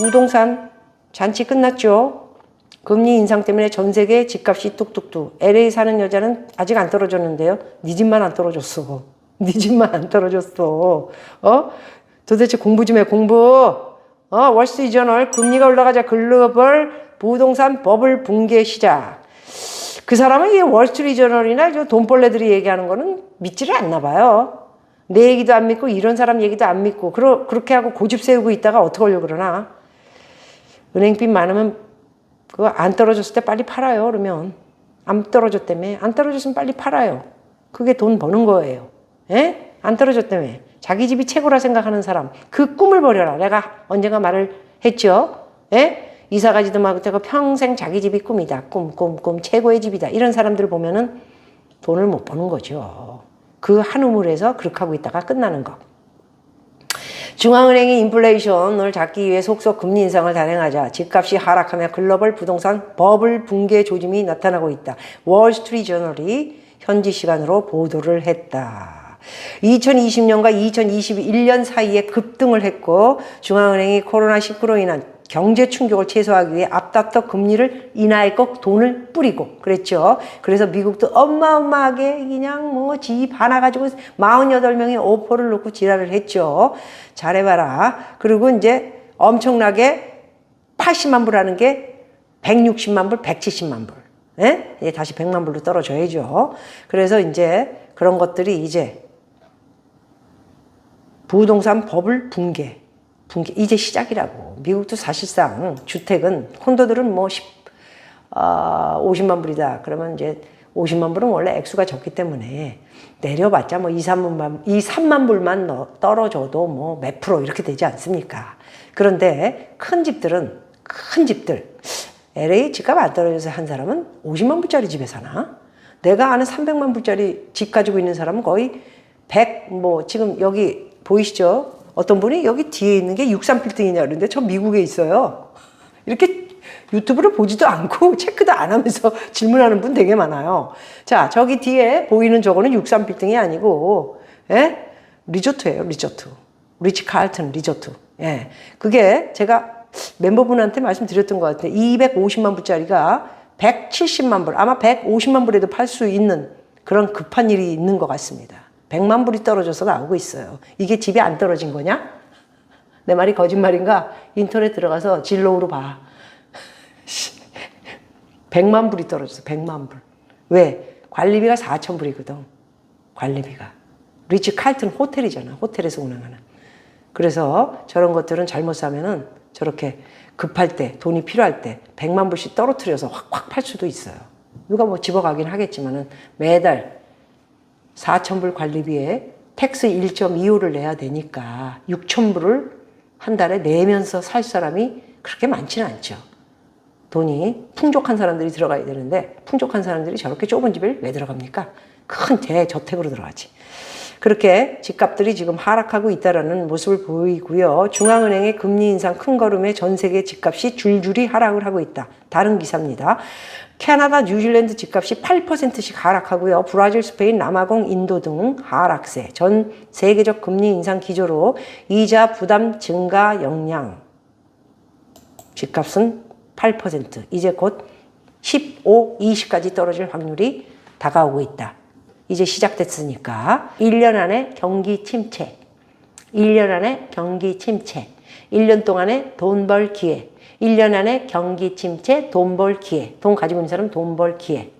부동산 잔치 끝났죠. 금리 인상 때문에 전 세계 집값이 뚝뚝뚝. LA 사는 여자는 아직 안 떨어졌는데요. 네 집만 안 떨어졌어. 네 집만 안 떨어졌어. 도대체 공부 좀 해, 공부. 월스트리트저널 금리가 올라가자 글로벌 부동산 버블 붕괴 시작. 그 사람은 이 월스트리트저널이나 저 돈벌레들이 얘기하는 거는 믿지를 않나 봐요. 내 얘기도 안 믿고 이런 사람 얘기도 안 믿고 그렇게 하고 고집 세우고 있다가 어떻게 하려고 그러나. 은행빚 많으면 그거 안 떨어졌을 때 빨리 팔아요. 그러면 안 떨어졌다며. 안 떨어졌으면 빨리 팔아요. 그게 돈 버는 거예요. 예? 안 떨어졌다며. 자기 집이 최고라 생각하는 사람 그 꿈을 버려라. 내가 언젠가 말을 했죠. 예? 이사 가지도 말고 평생 자기 집이 꿈이다. 꿈 최고의 집이다. 이런 사람들 보면은 돈을 못 버는 거죠. 그 한 우물에서 그렇게 하고 있다가 끝나는 거. 중앙은행이 인플레이션을 잡기 위해 속속 금리 인상을 단행하자 집값이 하락하며 글로벌 부동산 버블 붕괴 조짐이 나타나고 있다. 월스트리트저널이 현지 시간으로 보도를 했다. 2020년과 2021년 사이에 급등을 했고 중앙은행이 코로나19로 인한 경제 충격을 최소화하기 위해 앞다퉈 금리를 인하했고 돈을 뿌리고 그랬죠. 그래서 미국도 어마어마하게 그냥 뭐 집 하나 가지고 48명의 오퍼를 놓고 지랄을 했죠. 잘해봐라. 그리고 이제 엄청나게 80만 불하는 게 160만 불, 170만 불. 예? 이제 다시 100만 불로 떨어져야죠. 그래서 이제 그런 것들이 이제 부동산 버블 붕괴 이제 시작이라고. 미국도 사실상 주택은 콘도들은 뭐 50만 불이다. 그러면 이제 50만 불은 원래 액수가 적기 때문에 내려봤자 뭐 2, 3만 불만 떨어져도 뭐 몇 프로 이렇게 되지 않습니까? 그런데 큰 집들 LA 집값 안 떨어져서 한 사람은 50만 불짜리 집에 사나? 내가 아는 300만 불짜리 집 가지고 있는 사람은 거의 100 뭐 지금 여기 보이시죠? 어떤 분이 여기 뒤에 있는 게 63빌딩이냐 그러는데 저 미국에 있어요. 이렇게 유튜브를 보지도 않고 체크도 안 하면서 질문하는 분 되게 많아요. 자, 저기 뒤에 보이는 저거는 63빌딩이 아니고 리조트예요. 리조트. 리츠칼튼 리조트. 예. 그게 제가 멤버분한테 말씀드렸던 것 같아요. 250만 불짜리가 170만 불, 아마 150만 불에도 팔 수 있는 그런 급한 일이 있는 것 같습니다. 100만 불이 떨어져서 나오고 있어요. 이게 집이 안 떨어진 거냐? 내 말이 거짓말인가? 인터넷 들어가서 진로우로 봐. 100만 불이 떨어졌어. 100만 불. 왜? 관리비가 4천 불이거든. 관리비가. 리츠칼튼 호텔이잖아. 호텔에서 운영하는. 그래서 저런 것들은 잘못 사면은 저렇게 급할 때, 돈이 필요할 때 100만 불씩 떨어뜨려서 확 팔 수도 있어요. 누가 뭐 집어가긴 하겠지만은 매달 4,000불 관리비에 텍스 1.25를 내야 되니까 6,000불을 한 달에 내면서 살 사람이 그렇게 많지는 않죠. 돈이 풍족한 사람들이 들어가야 되는데 풍족한 사람들이 저렇게 좁은 집에 왜 들어갑니까? 큰 대저택으로 들어가지. 그렇게 집값들이 지금 하락하고 있다는 모습을 보이고요. 중앙은행의 금리 인상 큰 걸음에 전 세계 집값이 줄줄이 하락을 하고 있다. 다른 기사입니다. 캐나다, 뉴질랜드 집값이 8%씩 하락하고요. 브라질, 스페인, 남아공, 인도 등 하락세. 전 세계적 금리 인상 기조로 이자 부담 증가 영향. 집값은 8%. 이제 곧 15, 20까지 떨어질 확률이 다가오고 있다. 이제 시작됐으니까 1년 안에 경기 침체. 1년 안에 경기 침체. 1년 동안에 돈 벌 기회. 1년 안에 경기 침체, 돈 벌 기회. 돈 가지고 있는 사람 돈 벌 기회.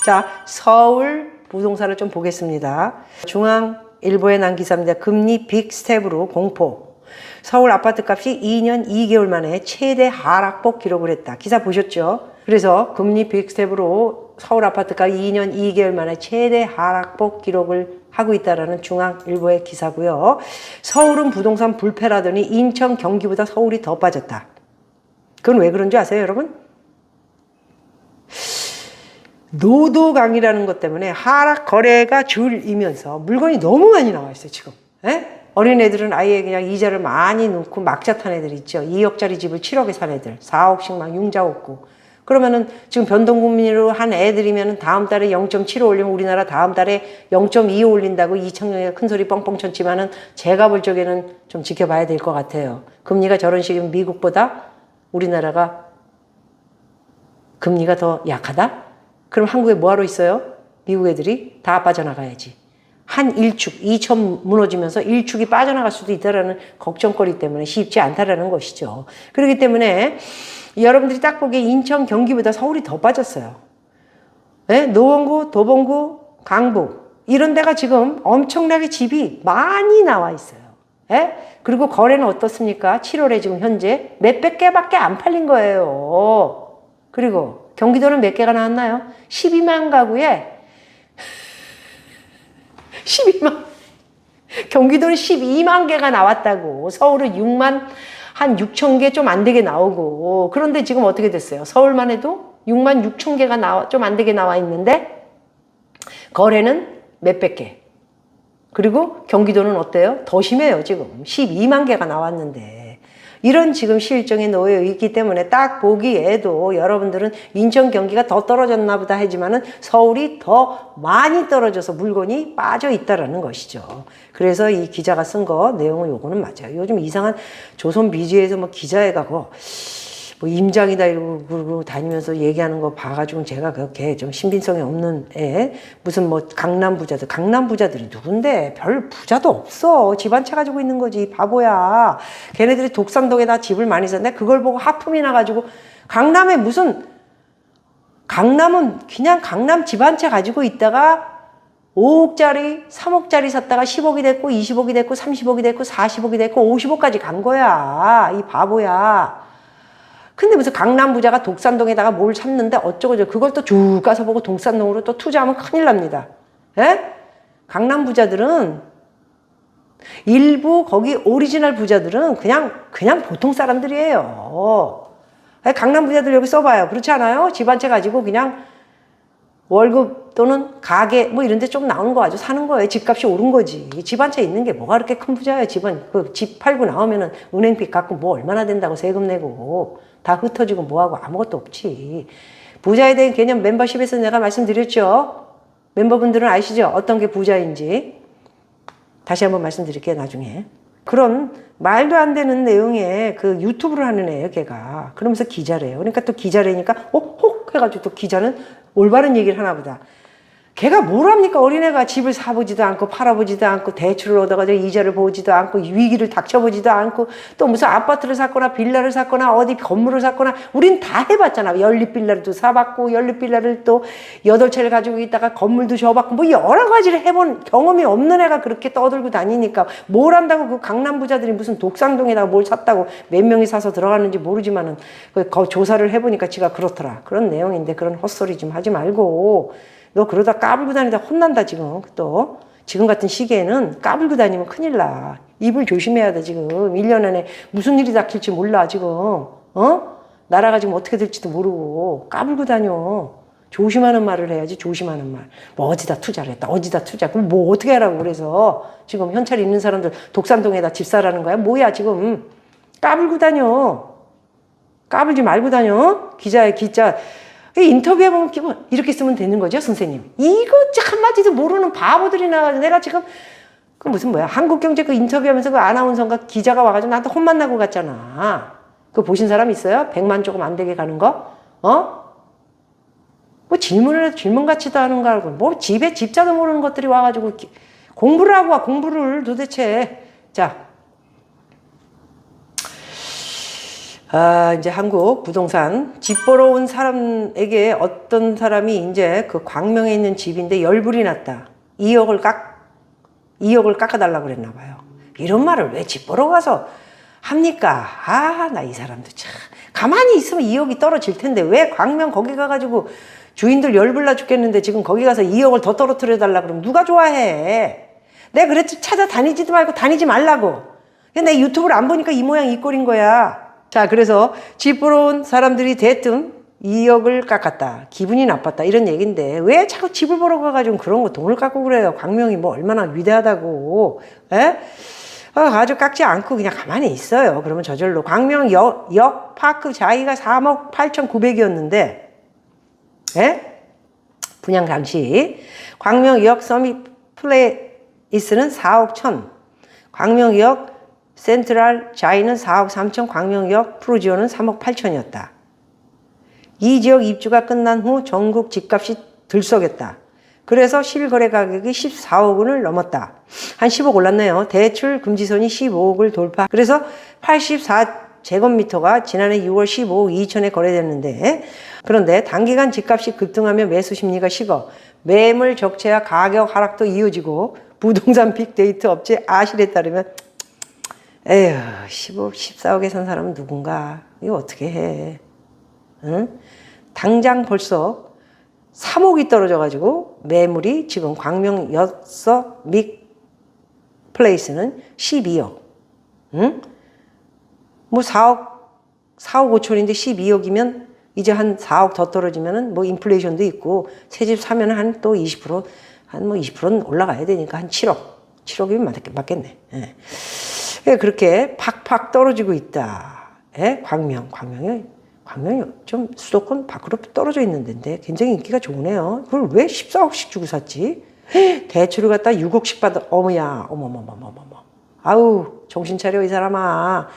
자, 서울 부동산을 좀 보겠습니다. 중앙일보에 난 기사입니다. 금리 빅 스텝으로 공포. 서울 아파트 값이 2년 2개월 만에 최대 하락폭 기록을 했다. 기사 보셨죠? 그래서 금리 빅 스텝으로 서울 아파트가 2년 2개월 만에 최대 하락폭 기록을 하고 있다는 중앙일보의 기사고요. 서울은 부동산 불패라더니 인천, 경기보다 서울이 더 빠졌다. 그건 왜 그런지 아세요, 여러분? 노도강이라는 것 때문에 하락 거래가 줄이면서 물건이 너무 많이 나와 있어요, 지금. 어린애들은 아예 그냥 이자를 많이 넣고 막자 탄 애들 있죠. 2억짜리 집을 7억에 산 애들. 4억씩 막 융자 얻고. 그러면은 지금 변동금리로 한 애들이면은 다음 달에 0.75 올리면 우리나라 다음 달에 0.25 올린다고 이창용이가 큰 소리 뻥뻥 쳤지만은 제가 볼 적에는 좀 지켜봐야 될 것 같아요. 금리가 저런 식이면 미국보다 우리나라가 금리가 더 약하다? 그럼 한국에 뭐하러 있어요? 미국 애들이 다 빠져나가야지. 한 일축, 2천 무너지면서 일축이 빠져나갈 수도 있다라는 걱정거리 때문에 쉽지 않다라는 것이죠. 그렇기 때문에 여러분들이 딱 보기에 인천, 경기보다 서울이 더 빠졌어요. 네? 노원구, 도봉구, 강북 이런 데가 지금 엄청나게 집이 많이 나와 있어요. 네? 그리고 거래는 어떻습니까? 7월에 지금 현재 몇백 개밖에 안 팔린 거예요. 그리고 경기도는 몇 개가 나왔나요? 12만 가구에 12만 경기도는 12만 개가 나왔다고. 서울은 6만 한 6천 개 좀 안 되게 나오고. 그런데 지금 어떻게 됐어요? 서울만 해도 6만 6천 개가 좀 안 되게 나와 있는데 거래는 몇백 개. 그리고 경기도는 어때요? 더 심해요. 지금 12만 개가 나왔는데. 이런 지금 실정에 놓여 있기 때문에 딱 보기에도 여러분들은 인천, 경기가 더 떨어졌나 보다 하지만은 서울이 더 많이 떨어져서 물건이 빠져 있다라는 것이죠. 그래서 이 기자가 쓴 거 내용은 요거는 맞아요. 요즘 이상한 조선 미디어에서 뭐 기자애가 뭐 임장이다 이러고 다니면서 얘기하는 거 봐가지고 제가 그렇게 좀 신빙성이 없는 애 무슨 뭐 강남 부자들이 누군데 별 부자도 없어. 집 한 채 가지고 있는 거지 바보야. 걔네들이 독산동에다 집을 많이 샀는데 그걸 보고 하품이 나가지고 강남에 무슨 강남은 그냥 강남 집 한 채 가지고 있다가 5억짜리 3억짜리 샀다가 10억이 됐고 20억이 됐고 30억이 됐고 40억이 됐고 50억까지 간 거야. 이 바보야. 근데 무슨 강남 부자가 독산동에다가 뭘 샀는데 어쩌고저쩌고 그걸 또 쭉 가서 보고 독산동으로 또 투자하면 큰일 납니다. 에? 강남 부자들은 일부 거기 오리지널 부자들은 그냥 보통 사람들이에요. 강남 부자들 여기 써봐요. 그렇지 않아요? 집 한 채 가지고 그냥 월급 또는 가게 뭐 이런 데 좀 나오는 거 아주 사는 거예요. 집값이 오른 거지. 집 한 채 있는 게 뭐가 그렇게 큰 부자예요. 집 팔고 나오면은 은행빚 갚고 뭐 얼마나 된다고 세금 내고 다 흩어지고 뭐하고 아무것도 없지. 부자에 대한 개념 멤버십에서 내가 말씀드렸죠. 멤버분들은 아시죠? 어떤 게 부자인지. 다시 한번 말씀드릴게요. 나중에. 그런 말도 안 되는 내용의 그 유튜브를 하는 애예요. 걔가. 그러면서 기자래요. 그러니까 또 기자래니까 혹 해가지고 또 기자는 올바른 얘기를 하나 보다. 걔가 뭘 합니까? 어린애가 집을 사보지도 않고 팔아보지도 않고 대출을 얻어가지고 이자를 보지도 않고 위기를 닥쳐보지도 않고 또 무슨 아파트를 샀거나 빌라를 샀거나 어디 건물을 샀거나 우린 다 해봤잖아. 연립빌라도 사봤고 연립빌라를 또 8채를 가지고 있다가 건물도 지어봤고 뭐 여러 가지를 해본 경험이 없는 애가 그렇게 떠들고 다니니까 뭘 한다고 그 강남 부자들이 무슨 독산동에다가 뭘 샀다고 몇 명이 사서 들어갔는지 모르지만은 그 조사를 해보니까 지가 그렇더라. 그런 내용인데 그런 헛소리 좀 하지 말고 너 그러다 까불고 다니다 혼난다 지금. 또 지금 같은 시기에는 까불고 다니면 큰일 나. 입을 조심해야 돼 지금. 1년 안에 무슨 일이 닥칠지 몰라 지금. 나라가 지금 어떻게 될지도 모르고 까불고 다녀. 조심하는 말을 해야지. 조심하는 말. 뭐 어디다 투자를 했다. 어디다 투자. 그럼 뭐 어떻게 하라고 그래서. 지금 현찰 있는 사람들 독산동에다 집 사라는 거야. 뭐야 지금. 까불고 다녀. 까불지 말고 다녀. 기자야 기자. 인터뷰해보면 이렇게 쓰면 되는 거죠, 선생님. 이거 한마디도 모르는 바보들이 나가지고 내가 지금 그 무슨 뭐야 한국경제 그 인터뷰하면서 그 아나운서인가 기자가 와가지고 나한테 혼만 나고 갔잖아. 그거 보신 사람 있어요? 100만 조금 안 되게 가는 거? 뭐 질문을 해도 질문 같지도 않은 거 알고 뭐 집에 집자도 모르는 것들이 와가지고 공부를 하고 와 공부를 도대체. 자. 이제 한국 부동산 집 보러 온 사람에게 어떤 사람이 이제 그 광명에 있는 집인데 열불이 났다. 2억을 깎아달라고 그랬나 봐요. 이런 말을 왜 집 보러 가서 합니까? 나 이 사람도 참. 가만히 있으면 2억이 떨어질 텐데 왜 광명 거기 가가지고 주인들 열불나 죽겠는데 지금 거기 가서 2억을 더 떨어뜨려 달라 그러면 누가 좋아해? 내가 그랬지 찾아다니지도 말고 다니지 말라고. 내 유튜브를 안 보니까 이 모양 이 꼴인 거야. 자, 그래서 집 보러 온 사람들이 대뜸 2억을 깎았다. 기분이 나빴다. 이런 얘기인데 왜 자꾸 집을 보러 가가지고 그런 거 돈을 깎고 그래요. 광명이 뭐 얼마나 위대하다고. 에? 아주 깎지 않고 그냥 가만히 있어요. 그러면 저절로. 광명 역 파크 자기가 3억 8,900이었는데 에? 분양 당시 광명역 서밋 플레이스는 4억 1,000. 광명역 센트럴 자이는 4억 3천, 광명역 프로지오는 3억 8천이었다. 이 지역 입주가 끝난 후 전국 집값이 들썩였다. 그래서 실거래 가격이 14억 원을 넘었다. 한 10억 올랐네요. 대출 금지선이 15억을 돌파. 그래서 84제곱미터가 지난해 6월 15억 2천에 거래됐는데, 그런데 단기간 집값이 급등하며 매수 심리가 식어 매물 적체와 가격 하락도 이어지고 부동산 빅데이터 업체 아실에 따르면 에휴 15억 14억에 산 사람은 누군가 이거 어떻게 해. 응? 당장 벌써 3억이 떨어져가지고 매물이 지금 광명 여섯 믹 플레이스는 12억. 응? 뭐 4억 5천인데 12억이면 이제 한 4억 더 떨어지면은 뭐 인플레이션도 있고 새집 사면은 한 또 20% 한 뭐 20%는 올라가야 되니까 한 7억이면 맞겠네. 예. 그렇게 팍팍 떨어지고 있다. 예? 광명이 좀 수도권 밖으로 떨어져 있는 데인데 굉장히 인기가 좋으네요. 그걸 왜 14억씩 주고 샀지? 대출을 갖다 6억씩 받아. 어머야, 어머머머머머머. 아우 정신 차려 이 사람아.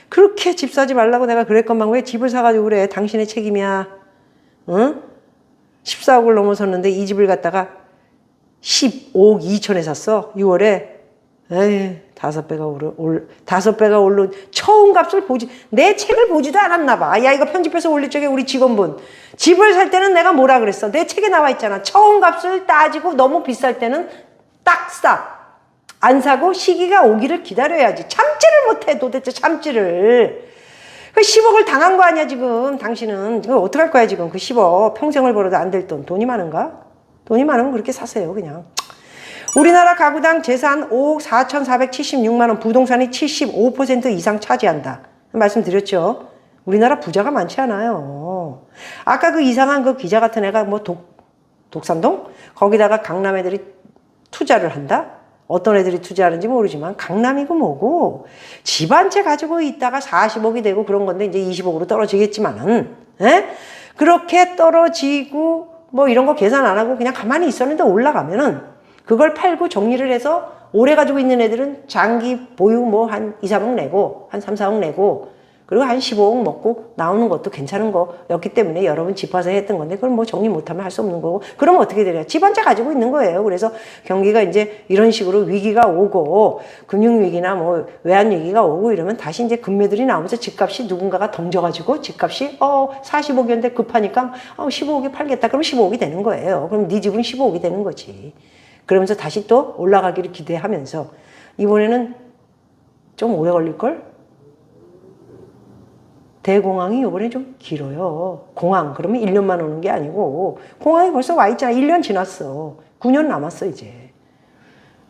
그렇게 집 사지 말라고 내가 그랬건만 왜 집을 사가지고 그래. 당신의 책임이야. 응? 14억을 넘어섰는데 이 집을 갖다가 15억 2천에 샀어. 6월에. 에이, 5배가 오른 처음 값을 내 책을 보지도 않았나 봐. 야, 이거 편집해서 올릴 적에 우리 직원분. 집을 살 때는 내가 뭐라 그랬어? 내 책에 나와 있잖아. 처음 값을 따지고 너무 비쌀 때는 딱 싸. 안 사고 시기가 오기를 기다려야지. 참지를 못해 도대체 참지를. 그 10억을 당한 거 아니야 지금 당신은. 그거 어떡할 거야 지금 그 10억. 평생을 벌어도 안 될 돈. 돈이 많은가? 돈이 많으면 그렇게 사세요 그냥. 우리나라 가구당 재산 5억 4,476만 원, 부동산이 75% 이상 차지한다. 말씀드렸죠. 우리나라 부자가 많지 않아요. 아까 그 이상한 그 기자 같은 애가 뭐 독산동? 거기다가 강남 애들이 투자를 한다? 어떤 애들이 투자하는지 모르지만 강남이고 뭐고 집 한 채 가지고 있다가 40억이 되고 그런 건데 이제 20억으로 떨어지겠지만은 그렇게 떨어지고 뭐 이런 거 계산 안 하고 그냥 가만히 있었는데 올라가면은 그걸 팔고 정리를 해서 오래 가지고 있는 애들은 장기 보유 뭐 한 2, 3억 내고 한 3, 4억 내고 그리고 한 15억 먹고 나오는 것도 괜찮은 거였기 때문에 여러분 집 와서 했던 건데 그걸 뭐 정리 못하면 할 수 없는 거고 그러면 어떻게 되냐. 집 한 채 가지고 있는 거예요. 그래서 경기가 이제 이런 식으로 위기가 오고 금융위기나 뭐 외환위기가 오고 이러면 다시 이제 금매들이 나오면서 집값이 누군가가 던져가지고 집값이 40억이었는데 급하니까 15억에 팔겠다. 그럼 15억이 되는 거예요. 그럼 네 집은 15억이 되는 거지. 그러면서 다시 또 올라가기를 기대하면서 이번에는 좀 오래 걸릴걸? 대공황이 이번에 좀 길어요. 공황 그러면 1년만 오는 게 아니고 공황이 벌써 와 있잖아. 1년 지났어. 9년 남았어 이제.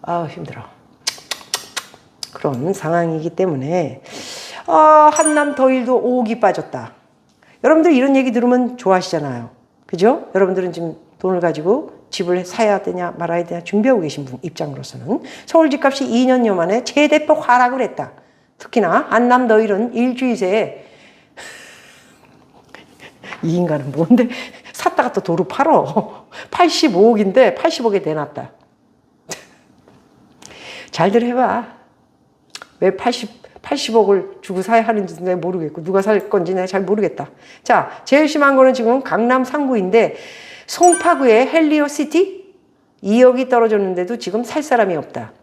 아 힘들어. 그런 상황이기 때문에 한남 더일도 5억이 빠졌다. 여러분들 이런 얘기 들으면 좋아하시잖아요. 그죠? 여러분들은 지금 돈을 가지고 집을 사야 되냐 말아야 되냐 준비하고 계신 분 입장으로서는 서울 집값이 2년여 만에 최대폭 하락을 했다. 특히나 한남 더일은 일주일 새에 이 인간은 뭔데 샀다가 또 도로 팔어. 85억인데 80억에 내놨다. 잘들 해봐. 왜 80억을 주고 사야 하는지 내가 모르겠고 누가 살 건지 내가 잘 모르겠다. 자, 제일 심한 거는 지금 강남 상구인데 송파구의 헬리오시티 2억이 떨어졌는데도 지금 살 사람이 없다.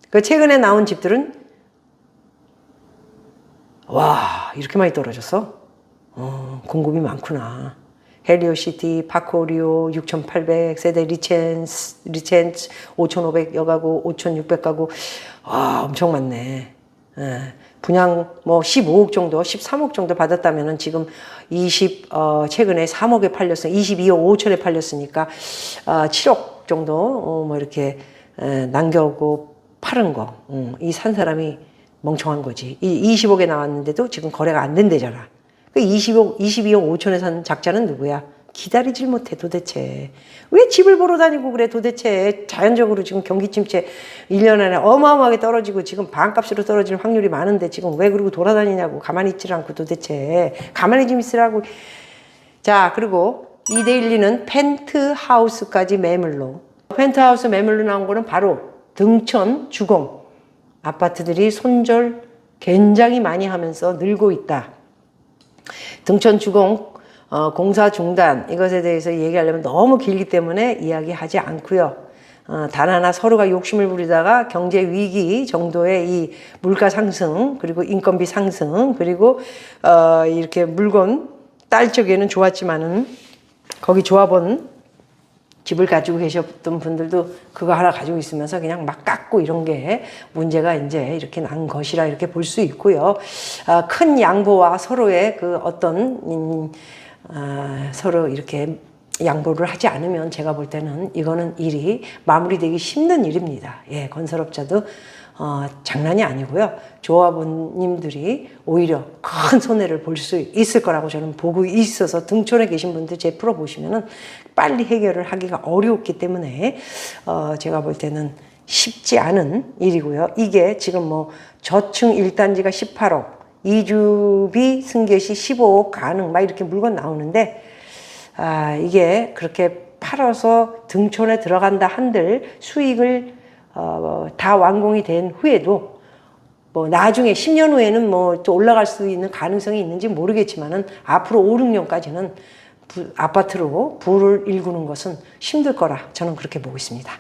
그 최근에 나온 집들은 와 이렇게 많이 떨어졌어? 공급이 많구나. 헬리오시티, 파크오리오 6,800, 세대 리첸스 5,500 여가구, 5,600 가구. 와 엄청 많네. 분양 뭐 15억 정도, 13억 정도 받았다면은 지금 최근에 3억에 팔렸어. 22억 5천에 팔렸으니까 7억 정도 뭐 이렇게 남겨오고 파는 거. 이 산 사람이 멍청한 거지. 20억에 나왔는데도 지금 거래가 안 된대잖아. 그 22억 5천에 산 작자는 누구야? 기다리질 못해 도대체. 왜 집을 보러 다니고 그래 도대체. 자연적으로 지금 경기 침체 1년 안에 어마어마하게 떨어지고 지금 반값으로 떨어질 확률이 많은데 지금 왜 그러고 돌아다니냐고. 가만히 있질 않고 도대체. 가만히 좀 있으라고. 자 그리고 이데일리는 펜트하우스까지 매물로. 펜트하우스 매물로 나온 거는 바로 등촌 주공. 아파트들이 손절 굉장히 많이 하면서 늘고 있다. 등촌 주공 공사 중단 이것에 대해서 얘기하려면 너무 길기 때문에 이야기하지 않고요. 단 하나 서로가 욕심을 부리다가 경제 위기 정도의 이 물가 상승 그리고 인건비 상승 그리고 이렇게 물건 딸 적에는 좋았지만은 거기 조합원 집을 가지고 계셨던 분들도 그거 하나 가지고 있으면서 그냥 막 깎고 이런 게 문제가 이제 이렇게 난 것이라 이렇게 볼 수 있고요. 큰 양보와 서로의 그 어떤 서로 이렇게 양보를 하지 않으면 제가 볼 때는 이거는 일이 마무리되기 힘든 일입니다. 예, 건설업자도 장난이 아니고요. 조합원님들이 오히려 큰 손해를 볼 수 있을 거라고 저는 보고 있어서 등촌에 계신 분들 제 프로 보시면은 빨리 해결을 하기가 어려웠기 때문에 제가 볼 때는 쉽지 않은 일이고요. 이게 지금 뭐 저층 1단지가 18억, 이주비 승계시 15억 가능 막 이렇게 물건 나오는데 이게 그렇게 팔아서 등촌에 들어간다 한들 수익을 다 완공이 된 후에도 뭐 나중에 10년 후에는 뭐 또 올라갈 수 있는 가능성이 있는지 모르겠지만은 앞으로 5, 6년까지는 아파트로 부를 일구는 것은 힘들 거라 저는 그렇게 보고 있습니다.